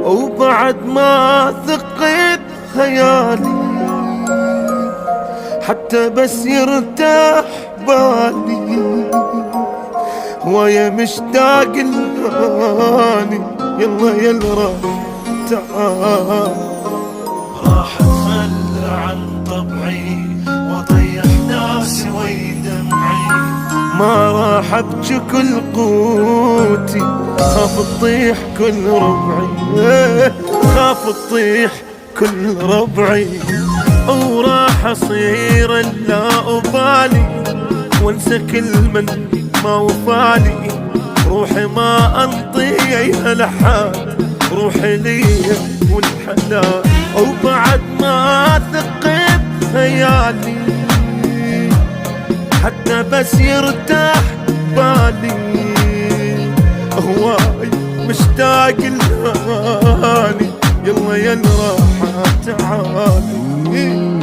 وبعد ما ثقت خيالي حتى بس يرتاح بالي ويا مشتاق لهاني يلا يلا راح تعال. راح اتخلى عن طبعي واطيح ناسي ويدمعي، ما راح ابكي كل قوتي خاف تطيح كل ربعي، خاف تطيح كل ربعي. وراح اصير لا أبالي وانسى كل من ما وفالي، روحي ما انطيها لحد روحي لي والحلال. وبعد ما ثقت خيالي حتى بس يرتاح بالي هواي مشتاق لهاني يلا يلا راح تعالي.